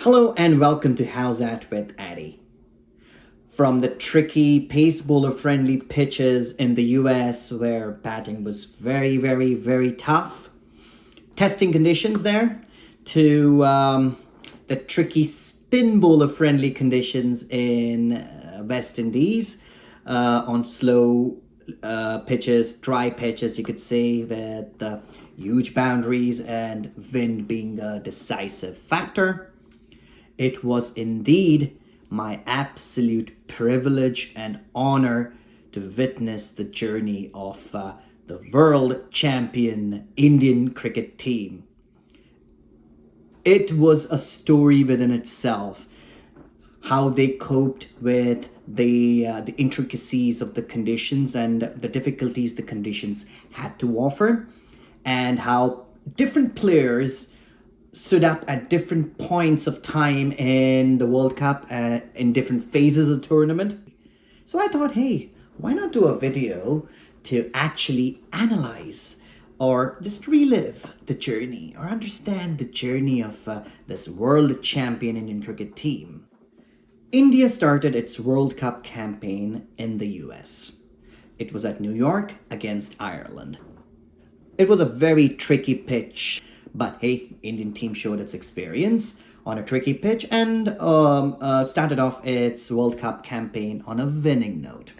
Hello and welcome to How's That with Addy. From the tricky pace bowler friendly pitches in the US where batting was very tough, testing conditions there, to the tricky spin bowler friendly conditions in West Indies on slow pitches, dry pitches, you could say, with huge boundaries and wind being a decisive factor. It was indeed my absolute privilege and honor to witness the journey of the world champion Indian cricket team. It was a story within itself, how they coped with the intricacies of the conditions and the difficulties the conditions had to offer, and how different players stood up at different points of time in the World Cup in different phases of the tournament. So I thought, hey, why not do a video to actually analyze or just relive the journey or understand the journey of this world champion Indian cricket team. India started its World Cup campaign in the US. It was at New York against Ireland. It was a very tricky pitch, but hey, Indian team showed its experience on a tricky pitch and started off its World Cup campaign on a winning note.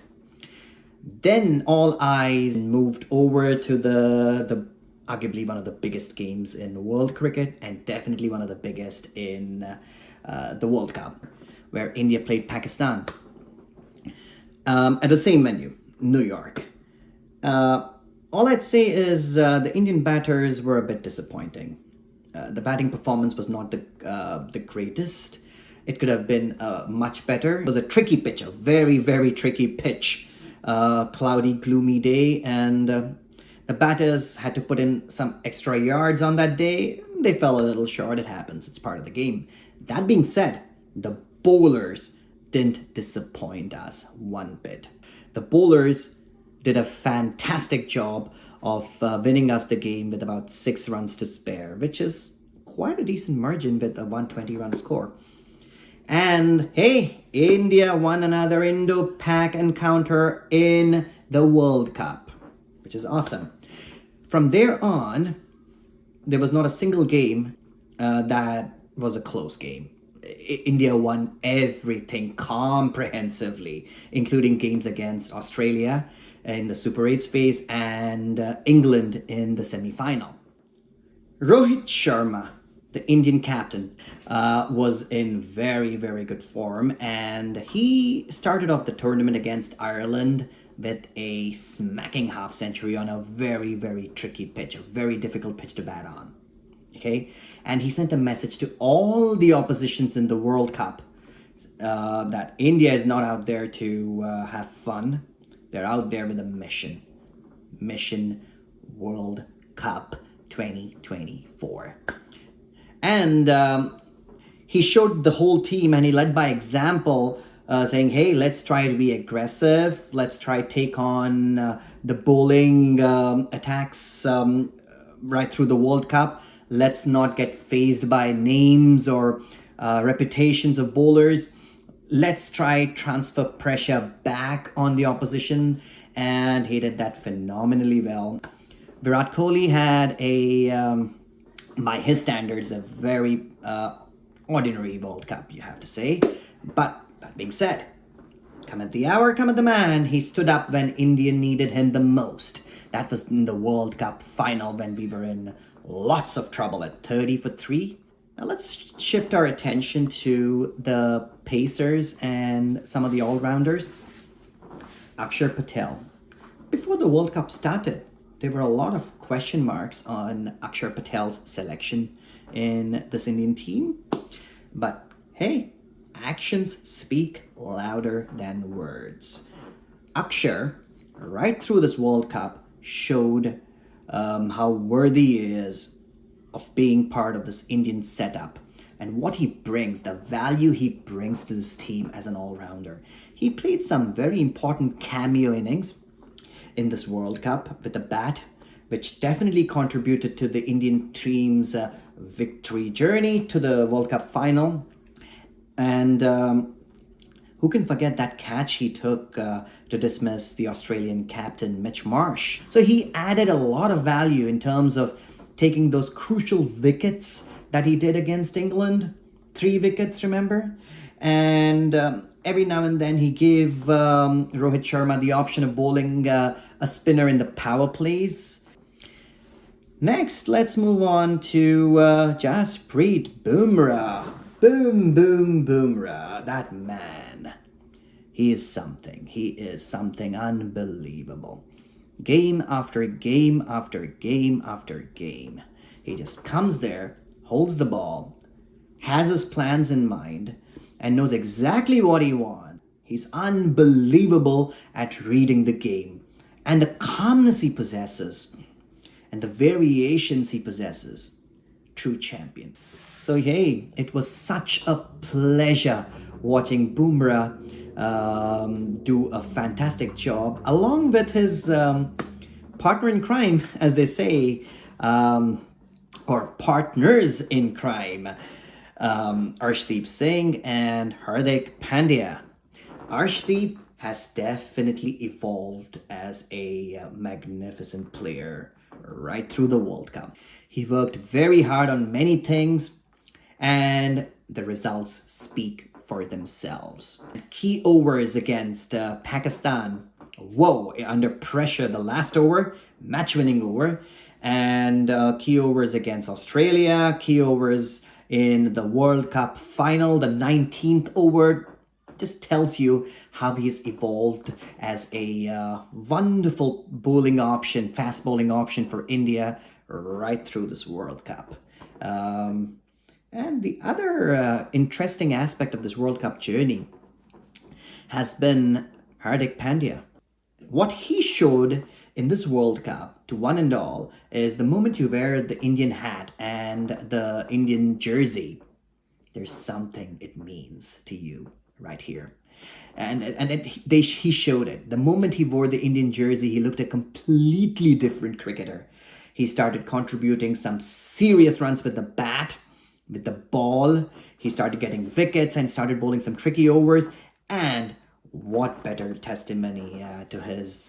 Then all eyes moved over to the arguably one of the biggest games in world cricket and definitely one of the biggest in the World Cup, where India played Pakistan at the same venue, New York. All I'd say is the Indian batters were a bit disappointing. The batting performance was not the greatest. It could have been much better. It was a tricky pitch, a very tricky pitch. Cloudy, gloomy day, and the batters had to put in some extra yards on that day. They fell a little short. It happens. It's part of the game. That being said, the bowlers didn't disappoint us one bit. The bowlers did a fantastic job of winning us the game with about 6 runs to spare, which is quite a decent margin with a 120-run score. And hey, India won another Indo-Pak encounter in the World Cup, which is awesome. From there on, there was not a single game that was a close game. India won everything comprehensively, including games against Australia in the Super 8 phase and England in the semi-final. Rohit Sharma, the Indian captain, was in very good form, and he started off the tournament against Ireland with a smacking half century on a very tricky pitch, a very difficult pitch to bat on. Okay, and he sent a message to all the oppositions in the World Cup that India is not out there to have fun. They're out there with a mission. Mission World Cup 2024. And he showed the whole team, and he led by example, saying, hey, let's try to be aggressive. Let's try to take on the bowling attacks right through the World Cup. Let's not get fazed by names or reputations of bowlers. Let's try transfer pressure back on the opposition, and he did that phenomenally well. Virat Kohli had by his standards, a very ordinary World Cup, you have to say. But that being said, come at the hour, come at the man. He stood up when India needed him the most. That was in the World Cup final when we were in lots of trouble at 30 for 3. Now let's shift our attention to the pacers and some of the all-rounders. Axar Patel. Before the World Cup started, there were a lot of question marks on Axar Patel's selection in this Indian team. But hey, actions speak louder than words. Axar, right through this World Cup, showed how worthy he is of being part of this Indian setup and what he brings, the value he brings to this team as an all-rounder. He played some very important cameo innings in this World Cup with the bat, which definitely contributed to the Indian team's victory journey to the World Cup final. And who can forget that catch he took to dismiss the Australian captain, Mitch Marsh? So he added a lot of value in terms of taking those crucial wickets that he did against England. 3 wickets, remember? And every now and then he gave Rohit Sharma the option of bowling a spinner in the power plays. Next, let's move on to Jasprit Bumrah. Boom, boom, Bumrah. That man. He is something. He is something unbelievable. Game after game after game after game. He just comes there, holds the ball, has his plans in mind, and knows exactly what he wants. He's unbelievable at reading the game. And the calmness he possesses and the variations he possesses. True champion. So hey, it was such a pleasure watching Bumrah do a fantastic job along with his partner in crime, as they say, or partners in crime, Arshdeep Singh and Hardik Pandya. Arshdeep has definitely evolved as a magnificent player right through the World Cup. He worked very hard on many things, and the results speak for themselves. Key overs against Pakistan. Whoa, under pressure, the last over, match-winning over. And key overs against Australia, key overs in the World Cup final, the 19th over. Just tells you how he's evolved as a wonderful bowling option, fast bowling option for India right through this World Cup. And the other interesting aspect of this World Cup journey has been Hardik Pandya. What he showed in this World Cup, to one and all, is the moment you wear the Indian hat and the Indian jersey, there's something it means to you right here. And he showed it. The moment he wore the Indian jersey, he looked a completely different cricketer. He started contributing some serious runs with the bat, with the ball. He started getting wickets and started bowling some tricky overs. And what better testimony to his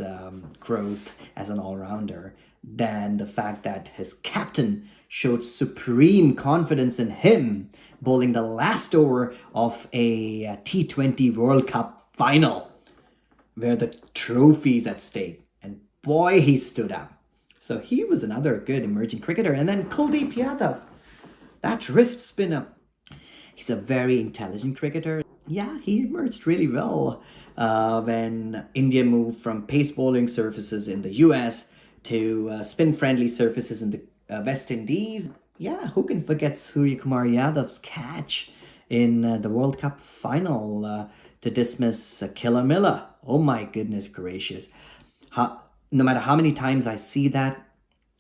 growth as an all-rounder than the fact that his captain showed supreme confidence in him bowling the last over of a T20 World Cup final where the trophy is at stake. And boy, he stood up. So he was another good emerging cricketer. And then Kuldeep Yadav, that wrist spinner. He's a very intelligent cricketer. Yeah, he emerged really well when India moved from pace bowling surfaces in the US to spin-friendly surfaces in the West Indies. Yeah, who can forget Surya Kumar Yadav's catch in the World Cup final to dismiss Killer Miller? Oh my goodness gracious. No matter how many times I see that,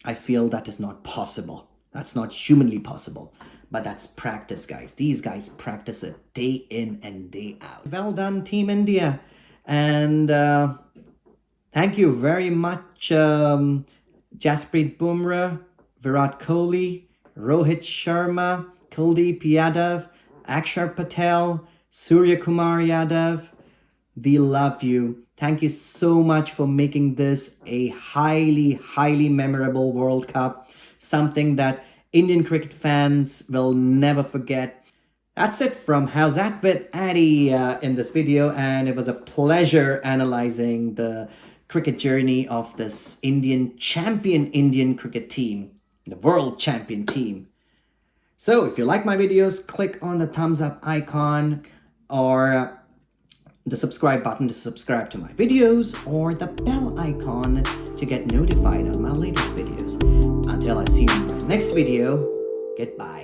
I feel that is not possible. That's not humanly possible. But that's practice, guys. These guys practice it day in and day out. Well done, Team India. And thank you very much, Jasprit Bumrah, Virat Kohli, Rohit Sharma, Kuldeep Yadav, Axar Patel, Surya Kumar Yadav. We love you. Thank you so much for making this a highly, highly memorable World Cup. Something that Indian cricket fans will never forget. That's it from How's That with Addy in this video, and it was a pleasure analyzing the cricket journey of this Indian cricket team, the world champion team. So if you like my videos, click on the thumbs up icon or the subscribe button to subscribe to my videos, or the bell icon to get notified on my latest videos. Until I see you in my next video, goodbye.